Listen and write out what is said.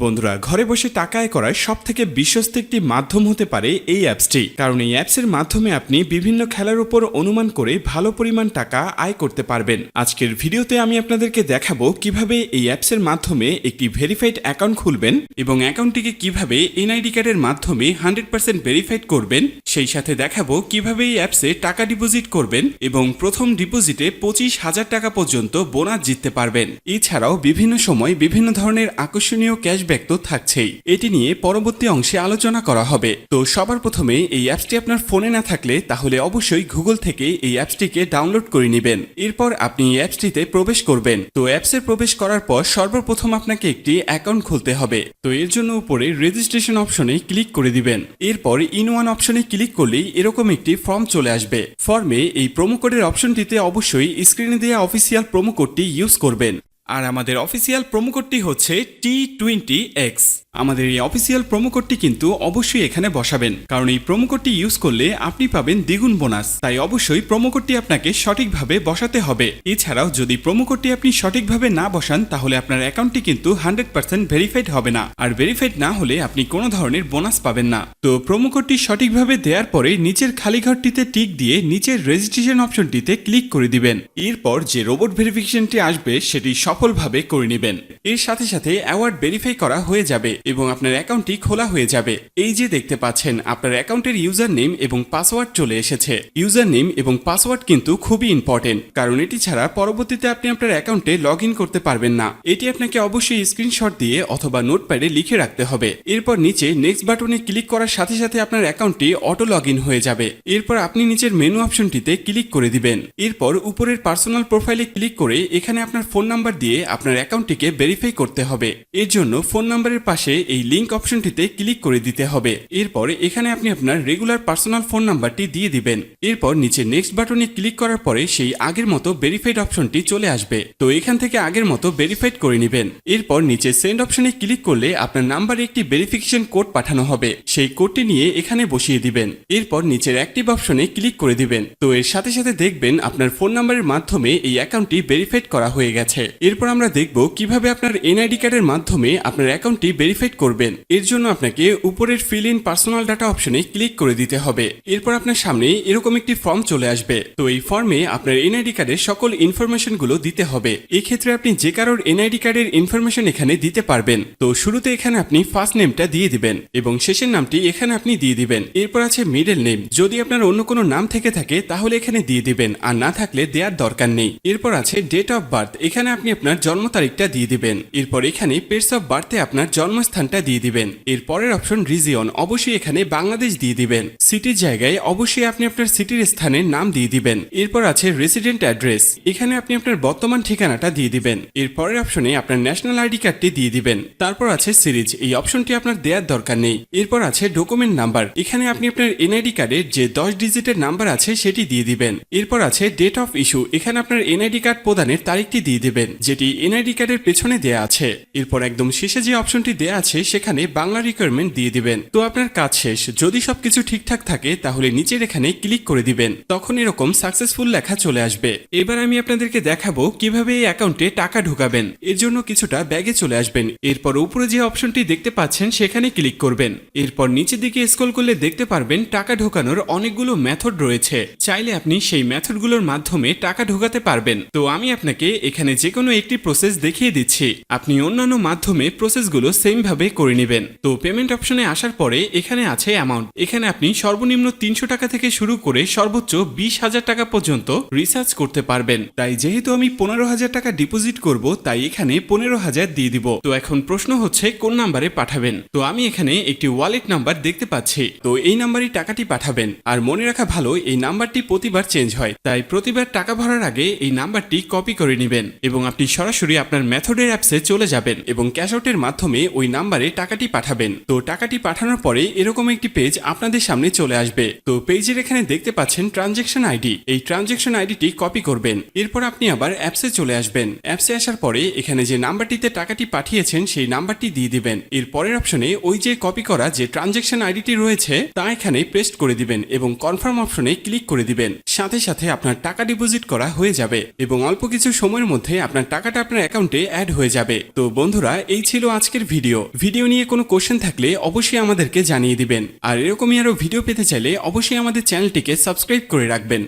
বন্ধুরা, ঘরে বসে টাকা আয় করার সবথেকে বিশ্বস্ত একটি মাধ্যম হতে পারে এই অ্যাপসটি। কারণ এই অ্যাপসের মাধ্যমে আপনি বিভিন্ন খেলার উপর অনুমান করে ভালো পরিমাণ টাকা আয় করতে পারবেন। আজকের ভিডিওতে আমি আপনাদেরকে দেখাবো কিভাবে এই অ্যাপসের মাধ্যমে একটি ভেরিফাইড অ্যাকাউন্ট খুলবেন এবং অ্যাকাউন্টটিকে কিভাবে এনআইডি কার্ডের মাধ্যমে 100% ভেরিফাইড করবেন। সেই সাথে দেখাবো কিভাবে এই অ্যাপসে টাকা ডিপোজিট করবেন এবং প্রথম ডিপোজিটে 25,000 টাকা পর্যন্ত বোনাস জিততে পারবেন। এছাড়াও বিভিন্ন সময় বিভিন্ন ধরনের আকর্ষণীয় ক্যাশব্যাক তো থাকছেই। এটি নিয়ে পরবর্তী অংশে আলোচনা করা হবে। তো সবার প্রথমে এই অ্যাপসটি আপনার ফোনে না থাকলে তাহলে অবশ্যই গুগল থেকে এই অ্যাপসটিকে ডাউনলোড করে নেবেন। এরপর আপনি এই অ্যাপসটিতে প্রবেশ করবেন। তো অ্যাপসে প্রবেশ করার পর সর্বপ্রথম আপনাকে একটি অ্যাকাউন্ট খুলতে হবে। তো এর জন্য উপরে রেজিস্ট্রেশন অপশনে ক্লিক করে দিবেন। এরপর ইন ওয়ান অপশনে ক্লিক করলেই এরকম একটি ফর্ম চলে আসবে। ফর্মে এই প্রোমো কোডের অপশনটিতে অবশ্যই স্ক্রিনে দেওয়া অফিসিয়াল প্রোমো কোডটি ইউজ করবেন। আর আমাদের অফিসিয়াল প্রোমো কোডটি হচ্ছে T20X। আমাদের এই অফিসিয়াল প্রোমো কোডটি কিন্তু অবশ্যই এখানে বসাবেন, কারণ এই প্রোমো কোডটি ইউজ করলে আপনি পাবেন দ্বিগুণ বোনাস। তাই অবশ্যই প্রোমো কোডটি আপনাকে সঠিকভাবে বসাতে হবে। এছাড়াও যদি প্রোমো কোডটি আপনি সঠিকভাবে না বসান তাহলে আপনার অ্যাকাউন্টটি কিন্তু 100% ভেরিফাইড হবে না, আর ভেরিফাইড না হলে আপনি কোনো ধরনের বোনাস পাবেন না। তো প্রোমো কোডটি সঠিকভাবে দেওয়ার পরে নিচের খালি ঘরটিতে টিক দিয়ে নিচের রেজিস্ট্রেশন অপশনটিতে ক্লিক করে দিবেন। এরপর যে রোবট ভেরিফিকেশনটি আসবে সেটি সফলভাবে করে নেবেন। এর সাথে সাথে অ্যাওয়ার্ড ভেরিফাই করা হয়ে যাবে এবং আপনার অ্যাকাউন্টটি খোলা হয়ে যাবে। এই যে দেখতে পাচ্ছেন আপনার অ্যাকাউন্টের ইউজার নেম এবং পাসওয়ার্ড চলে এসেছে। ইউজার নেম এবং পাসওয়ার্ড কিন্তু খুবই ইম্পর্টেন্ট, কারণ এটি ছাড়া পরবর্তীতে আপনি আপনার অ্যাকাউন্টে লগ ইন করতে পারবেন না। এটি আপনাকে অবশ্যই স্ক্রিনশট দিয়ে অথবা নোটপ্যাডে লিখে রাখতে হবে। এরপর নিচে নেক্সট বাটনে ক্লিক করার সাথে সাথে আপনার অ্যাকাউন্টটি অটো লগ ইন হয়ে যাবে। এরপর আপনি নিচের মেনু অপশনটিতে ক্লিক করে দিবেন। এরপর উপরের পার্সোনাল প্রোফাইলে ক্লিক করে এখানে আপনার ফোন নাম্বার দিয়ে আপনার অ্যাকাউন্টটিকে ভেরিফাই করতে হবে। এর জন্য ফোন নাম্বারের পাশে এই লিংক অপশনটিতে ক্লিক করে দিতে হবে। এরপর এখানে আপনি আপনার রেগুলার পার্সোনাল ফোন নাম্বারটি দিয়ে দিবেন। এরপর নিচে নেক্সট বাটনে ক্লিক করার পরে সেই আগের মতো ভেরিফাইড অপশনটি চলে আসবে। তো এখান থেকে আগের মতো ভেরিফাইড করে নেবেন। এরপর নিচে সেন্ড অপশনে ক্লিক করলে আপনার নাম্বারে একটি ভেরিফিকেশন কোড পাঠানো হবে। সেই কোডটি নিয়ে এখানে বসিয়ে দিবেন। এরপর নিচের অ্যাক্টিভ অপশনে ক্লিক করে দিবেন। তো এর সাথে সাথে দেখবেন আপনার ফোন নাম্বারের মাধ্যমে এই অ্যাকাউন্টটি ভেরিফাইড করা হয়ে গেছে। এরপর আমরা দেখব কিভাবে আপনার এনআইডি কার্ডের মাধ্যমে আপনার অ্যাকাউন্টটি ভেরিফাইড করবেন। এর জন্য আপনাকে উপরের ফিল ইন পার্সোনাল ডাটা অপশনে ক্লিক করে দিতে হবে। এরপর আপনার সামনে এরকম একটি ফর্ম চলে আসবে। তো এই ফর্মে আপনার এনআইডি কার্ডের সকল ইনফরমেশন গুলো দিতে হবে। এই ক্ষেত্রে আপনি যে কারোর এনআইডি কার্ডের ইনফরমেশন এখানে দিতে পারবেন। তো শুরুতে এখানে আপনি ফার্স্ট নেমটা দিয়ে দিবেন এবং শেষের নামটি এখানে আপনি দিয়ে দিবেন। এরপর আছে মিডল নেম, যদি আপনার অন্য কোনো নাম থেকে থাকে তাহলে এখানে দিয়ে দিবেন, আর না থাকলে দেওয়ার দরকার নেই। এরপর আছে ডেট অফ বার্থ, এখানে আপনি আপনার জন্ম তারিখটা দিয়ে দিবেন। এরপর এখানে প্লেস অফ বার্থে আপনার জন্মস্থানটা দিয়ে দিবেন। এর পরের অপশন রিজিয়ন, অবশ্যই এখানে বাংলাদেশ দিয়ে দিবেন। সিটির জায়গায় অবশ্যই আপনি আপনার সিটির স্থানের নাম দিয়ে দিবেন। এরপর আছে রেসিডেন্ট অ্যাড্রেস, এখানে আপনি আপনার বর্তমান ঠিকানাটা দিয়ে দিবেন। এর পরের অপশনে আপনার ন্যাশনাল আইডি কার্ডটি দিয়ে দিবেন। তারপর আছে সিরিজ, এই অপশনটি আপনার দেওয়ার দরকার নেই। এরপর আছে ডকুমেন্ট নাম্বার, এখানে আপনি আপনার এনআইডি কার্ডের যে 10 ডিজিটের নাম্বার আছে সেটি দিয়ে দিবেন। এরপর আছে ডেট অফ ইস্যু, এখানে আপনার এনআইডি কার্ড প্রদানের তারিখটি দিয়ে দিবেন, যেটি এনআইডি কার্ডের পেছনে দেয়া আছে। এরপর একদম শেষে যে অপশনটি দেয়া আছে সেখানে বাংলা রিকোয়ারমেন্ট দিয়ে দিবেন। তো আপনার কাজ শেষ। যদি সবকিছু ঠিকঠাক থাকে তাহলে নিচের এখানে ক্লিক করে দিবেন, তখন এরকম সাকসেসফুল লেখা চলে আসবে। এবার আমি আপনাদেরকে দেখাবো কিভাবে এই অ্যাকাউন্টে টাকা ঢোকাবেন। এর জন্য কিছুটা ব্যাগে চলে আসবেন। এরপর উপরে যে অপশনটি দেখতে পাচ্ছেন সেখানে ক্লিক করবেন। এরপর নিচের দিকে স্ক্রল করলে দেখতে পারবেন টাকা ঢোকানোর অনেকগুলো মেথড রয়েছে। চাইলে আপনি সেই মেথডগুলোর মাধ্যমে টাকা ঢোকাতে পারবেন। তো আমি আপনাকে এখানে যে কোনো একটি প্রসেস দেখিয়ে দিচ্ছি, আপনি অন্যান্য মাধ্যমে প্রসেসগুলো সেম ভাবে করে নেবেন। তো পেমেন্ট অপশনে আসার পরে এখানে আছে অ্যামাউন্ট, এখানে আপনি সর্বনিম্ন 300 টাকা থেকে শুরু করে সর্বোচ্চ 20,000 টাকা পর্যন্ত রিচার্জ করতে পারবেন। তাই যেহেতু আমি 15,000 টাকা ডিপোজিট করব তাই এখানে 15,000 দিয়ে দিব। তো এখন প্রশ্ন হচ্ছে কোন নাম্বারে পাঠাবেন। তো আমি এখানে একটি ওয়ালেট নাম্বার দেখতে পাচ্ছি, তো এই নাম্বারই টাকাটি পাঠাবেন। আর মনে রাখা ভালো, এই নাম্বারটি প্রতিবার চেঞ্জ হয়, তাই প্রতিবার টাকা ভরার আগে এই নাম্বারটি কপি করে নেবেন এবং আপনি সরাসরি আপনার মেথডের অ্যাপসে চলে যাবেন এবং ক্যাশ আউটের মাধ্যমে ওই নাম্বারে টাকাটি পাঠাবেন। তো টাকাটি পাঠানোর পরে এরকম একটি পেজ আপনাদের সামনে চলে আসবে। তো পেজের এখানে দেখতে পাচ্ছেন ট্রানজ্যাকশন আইডি, এই ট্রানজ্যাকশন আইডিটি কপি করবেন। এরপর আপনি আবার অ্যাপসে চলে আসবেন। অ্যাপসে আসার পরে এখানে যে নাম্বারটিতে টাকাটি পাঠিয়েছেন সেই নাম্বারটি দিয়ে দিবেন। এর পরের অপশনে ওই যে কপি করা যে ট্রানজ্যাকশন আইডিটি রয়েছে তা এখানে পেস্ট করে দিবেন এবং কনফার্ম অপশনে ক্লিক করে দিবেন। সাথে সাথে আপনার টাকা ডিপোজিট করা হয়ে যাবে এবং অল্প কিছু সময়ের মধ্যে আপনার টাকা টাকাটা আপনার অ্যাকাউন্টে অ্যাড হয়ে যাবে। তো বন্ধুরা, এই ছিল আজকের ভিডিও নিয়ে কোনো কোশ্চেন থাকলে অবশ্যই আমাদেরকে জানিয়ে দিবেন। আর এরকমই আরো ভিডিও পেতে চাইলে অবশ্যই আমাদের চ্যানেলটিকে সাবস্ক্রাইব করে রাখবেন।